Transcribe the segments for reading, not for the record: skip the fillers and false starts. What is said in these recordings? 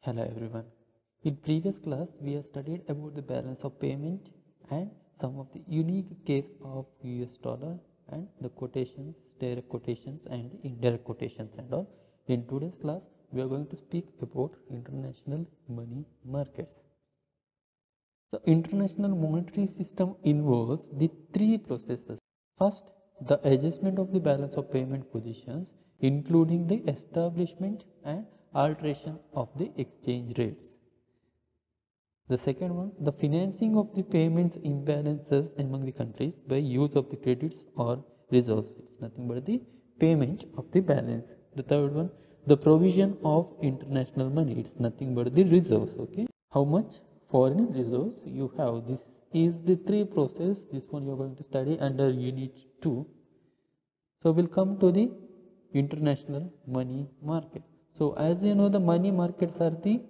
Hello everyone. In previous class we have studied about the balance of payment and some of the unique case of US dollar and the quotations, direct quotations and the indirect quotations and all. In today's class we are going to speak about international money markets. So international monetary system involves the three processes. First, the adjustment of the balance of payment positions, including the establishment and alteration of the exchange rates. The second one, the financing of the payments imbalances among the countries by use of the credits or reserves. It's nothing but the payment of the balance. The third one, the provision of international money. It's nothing but the reserves. Okay, how much foreign reserves you have? This is the three process. This one you are going to study under unit 2. So we'll come to the international money market. So as you know, the money markets are the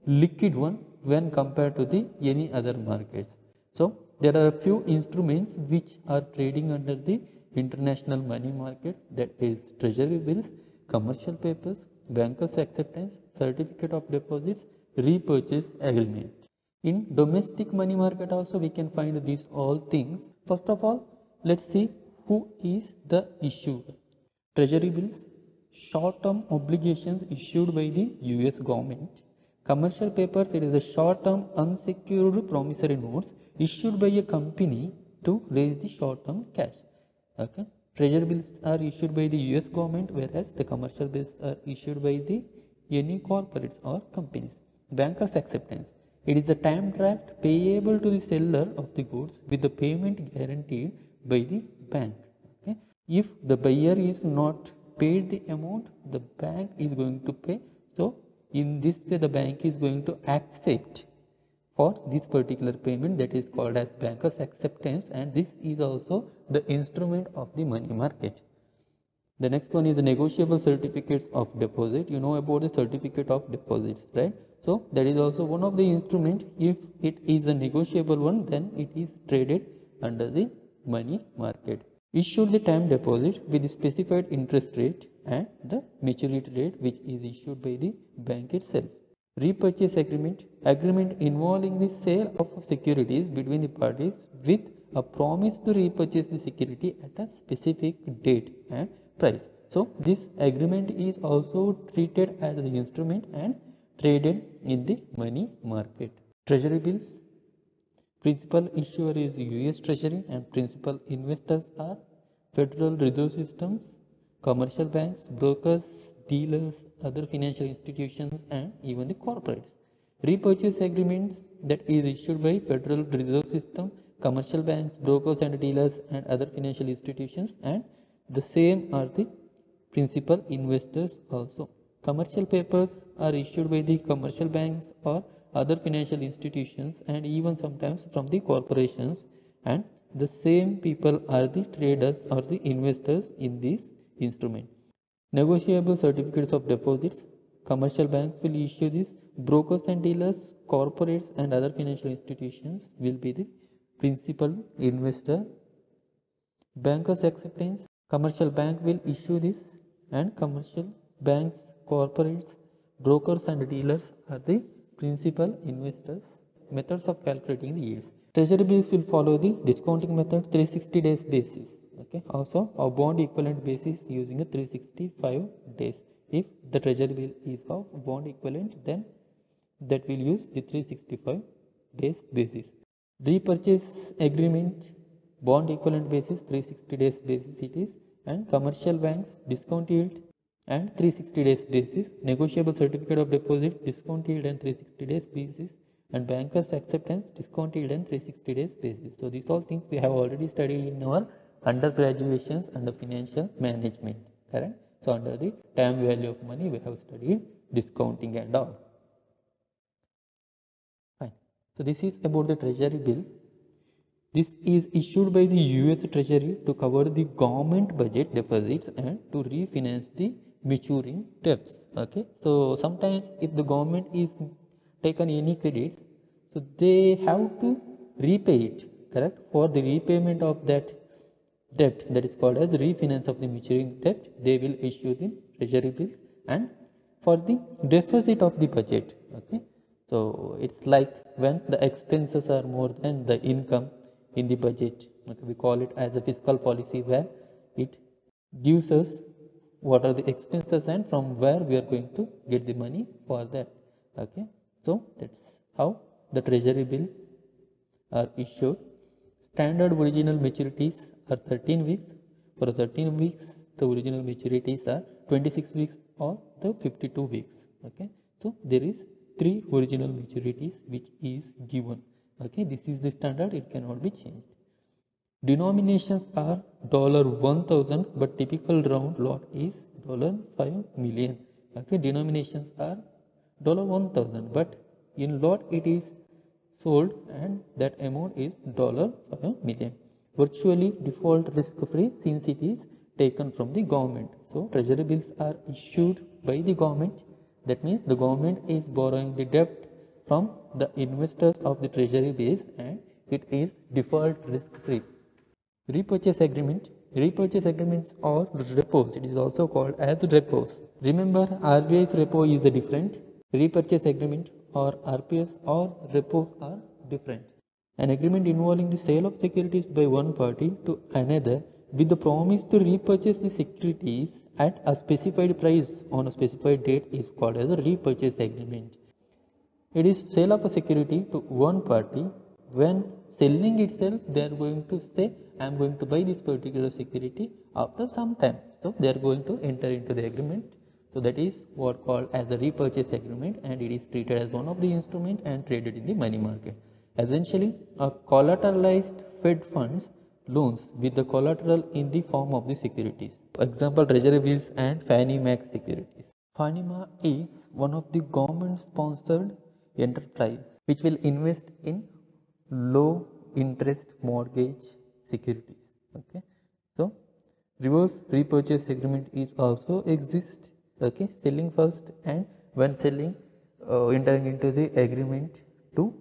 liquid one when compared to the any other markets. So there are a few instruments which are trading under the international money market, that is treasury bills, commercial papers, bankers acceptance, certificate of deposits, repurchase agreement. In domestic money market also we can find these all things. First of all, let's see who is the issuer. Treasury bills, short-term obligations issued by the US government. Commercial papers, it is a short-term unsecured promissory notes issued by a company to raise the short-term cash. Okay. Treasury bills are issued by the US government, whereas the commercial bills are issued by the any corporates or companies. Bankers acceptance, it is a time draft payable to the seller of the goods with the payment guaranteed by the bank. Okay. If the buyer is not paid the amount, the bank is going to pay. So in this way the bank is going to accept for this particular payment, that is called as bankers acceptance, and this is also the instrument of the money market. The next one is the negotiable certificates of deposit. You know about the certificate of deposits, right? So that is also one of the instrument. If it is a negotiable one, then it is traded under the money market. Issued the time deposit with the specified interest rate and the maturity rate which is issued by the bank itself. Repurchase agreement, agreement involving the sale of securities between the parties with a promise to repurchase the security at a specific date and price. So this agreement is also treated as an instrument and traded in the money market. Treasury bills, principal issuer is US Treasury and principal investors are Federal Reserve Systems, commercial banks, brokers, dealers, other financial institutions and even the corporates. Repurchase agreements that is issued by Federal Reserve System, commercial banks, brokers and dealers and other financial institutions, and the same are the principal investors also. Commercial papers are issued by the commercial banks or other financial institutions and even sometimes from the corporations, and the same people are the traders or the investors in this instrument. Negotiable certificates of deposits, commercial banks will issue this, brokers and dealers, corporates and other financial institutions will be the principal investor. Bankers acceptance, commercial bank will issue this and commercial banks, corporates, brokers and dealers are the principal investors. Methods of calculating the yields. Treasury bills will follow the discounting method 360 days basis. Okay. Also our bond equivalent basis using a 365 days. If the treasury bill is of bond equivalent, then that will use the 365 days basis. Repurchase agreement, bond equivalent basis 360 days basis it is, and commercial banks discount yield and 360 days basis, negotiable certificate of deposit discount yield and 360 days basis, and bankers acceptance discount yield and 360 days basis. So these all things we have already studied in our undergraduations under financial management, correct? So under the time value of money we have studied discounting and all. Fine. So this is about the treasury bill. This is issued by the US Treasury to cover the government budget deficits and to refinance the maturing debts. Okay. So sometimes if the government is taken any credits, so they have to repay it, correct? For the repayment of that debt, that is called as refinance of the maturing debt, they will issue the treasury bills. And for the deficit of the budget, okay, So it's like when the expenses are more than the income in the budget. Okay, we call it as a fiscal policy, where it gives us what are the expenses and from where we are going to get the money for that. Okay, so that's how the treasury bills are issued. Standard original maturities are 13 weeks. For 13 weeks, the original maturities are 26 weeks or the 52 weeks. Okay, so there is 3 original maturities which is given. Okay, this is the standard, it cannot be changed. Denominations are $1,000, but typical round lot is $5 million. Okay, denominations are $1,000, but in lot it is sold and that amount is $5 million. Virtually default risk free since it is taken from the government. So treasury bills are issued by the government. That means the government is borrowing the debt from the investors of the treasury bills and it is default risk free. Repurchase agreement. Repurchase agreements or repos. It is also called as repos. Remember, RBI's repo is a different. Repurchase agreement or RPS or repos are different. An agreement involving the sale of securities by one party to another with the promise to repurchase the securities at a specified price on a specified date is called as a repurchase agreement. It is sale of a security to one party. When selling itself, they are going to say, I am going to buy this particular security after some time. So they are going to enter into the agreement. So that is what called as a repurchase agreement, and it is treated as one of the instrument and traded in the money market. Essentially, a collateralized Fed funds loans with the collateral in the form of the securities. For example, treasury bills and Fannie Mac securities. Fannie Mae is one of the government sponsored enterprise which will invest in low interest mortgage securities. Okay, so reverse repurchase agreement is also exist. Okay, selling first and when selling entering into the agreement to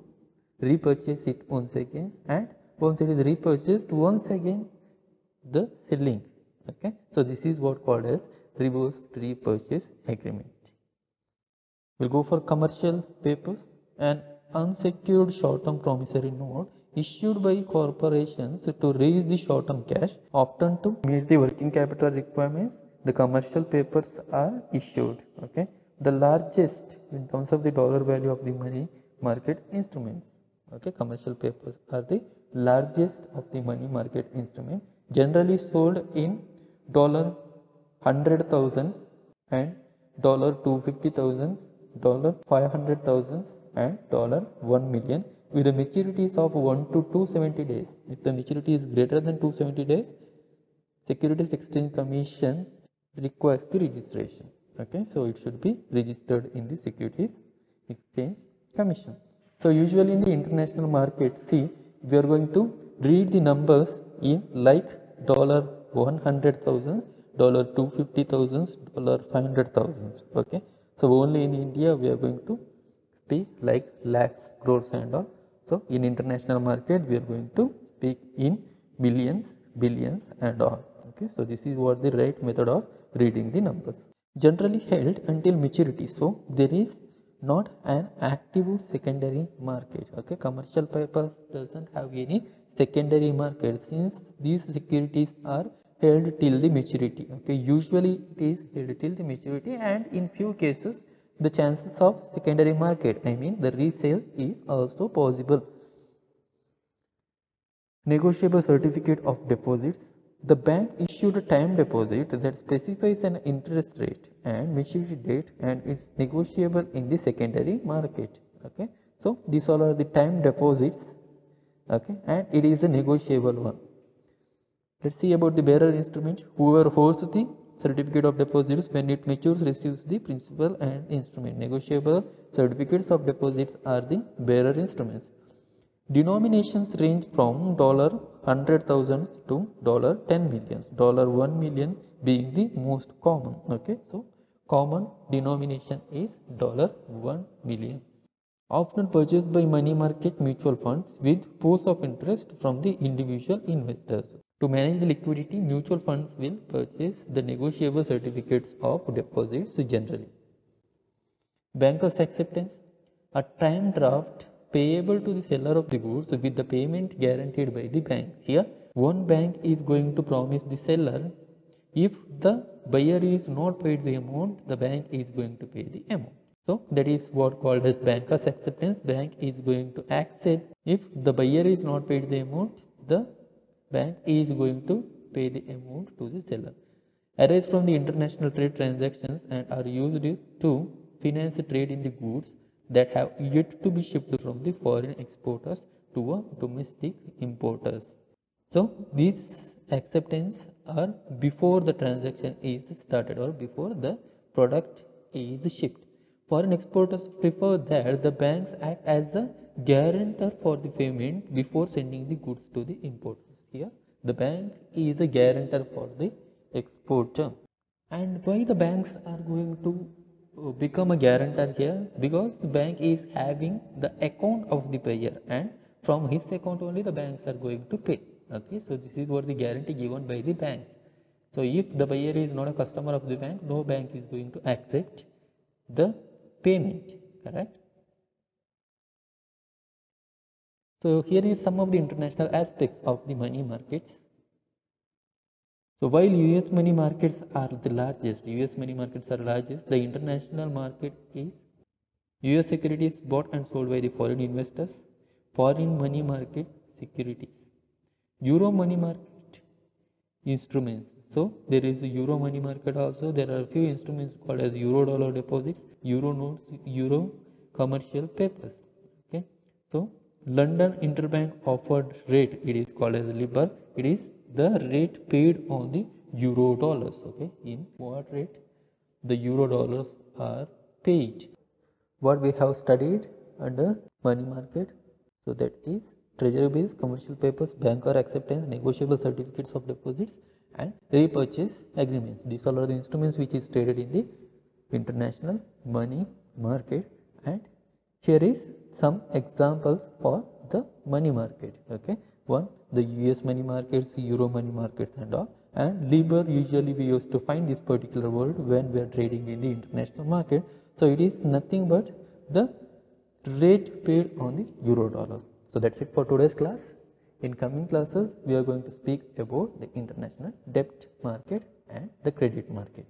repurchase it once again, and once it is repurchased once again the selling. Okay, so this is what called as reverse repurchase agreement. We'll go for commercial papers. An unsecured short-term promissory note issued by corporations to raise the short-term cash, often to meet the working capital requirements. The commercial papers are issued. Okay, the largest in terms of the dollar value of the money market instruments. Okay, commercial papers are the largest of the money market instrument, generally sold in $100,000 and $250,000, $500,000 and $1 million with the maturities of 1 to 270 days. If the maturity is greater than 270 days, Securities Exchange Commission requires the registration. Okay, so it should be registered in the Securities Exchange Commission. So usually in the international market, see, we are going to read the numbers in like $100,000, $250,000, $500,000. Okay, so only in India we are going to speak like lakhs, crores and all. So in international market we are going to speak in millions, billions and all. Okay, so this is what the right method of reading the numbers. Generally held until maturity. So there is not an active secondary market. Okay, commercial papers doesn't have any secondary market since these securities are held till the maturity. Okay, usually it is held till the maturity, and in few cases the chances of secondary market, I mean the resale, is also possible. Negotiable certificate of deposits. The bank issued a time deposit that specifies an interest rate and maturity date and is negotiable in the secondary market. Okay, so these all are the time deposits. Okay, and it is a negotiable one. Let's see about the bearer instrument. Whoever holds the certificate of deposits when it matures receives the principal and instrument. Negotiable certificates of deposits are the bearer instruments. Denominations range from $100,000 to $10 million. $1 million being the most common. Okay, so common denomination is $1 million. Often purchased by money market mutual funds with pools of interest from the individual investors. To manage the liquidity, mutual funds will purchase the negotiable certificates of deposits generally. Bankers' acceptance. a time draft payable to the seller of the goods with the payment guaranteed by the bank. Here, one bank is going to promise the seller, if the buyer is not paid the amount, the bank is going to pay the amount. So that is what called as banker's acceptance. Bank is going to accept. If the buyer is not paid the amount, the bank is going to pay the amount to the seller. Arise from the international trade transactions and are used to finance trade in the goods that have yet to be shipped from the foreign exporters to a domestic importers. So these acceptance are before the transaction is started or before the product is shipped. Foreign exporters prefer that the banks act as a guarantor for the payment before sending the goods to the importers. Here, the bank is a guarantor for the exporter. And why the banks are going to become a guarantor here? Because the bank is having the account of the buyer, and from his account only the banks are going to pay. Okay, so this is what the guarantee given by the banks. So if the buyer is not a customer of the bank, no bank is going to accept the payment, correct? So here is some of the international aspects of the money markets. So while US money markets are the largest, the international market is US securities bought and sold by the foreign investors, foreign money market securities, Euro money market instruments. So there is a Euro money market also. There are a few instruments called as Euro dollar deposits, Euro notes, Euro commercial papers. Okay. So London Interbank offered rate, it is called as LIBOR. It is the rate paid on the euro dollars. Okay, in what rate the euro dollars are paid. What we have studied under money market, so that is treasury bills, commercial papers, banker acceptance, negotiable certificates of deposits, and repurchase agreements. These all are the instruments which is traded in the international money market. And here is some examples for the money market. Okay, one, the US money markets, Euro money markets and all. And LIBOR, usually we used to find this particular word when we are trading in the international market. So it is nothing but the rate paid on the euro dollars. So that's it for today's class. In coming classes, we are going to speak about the international debt market and the credit market.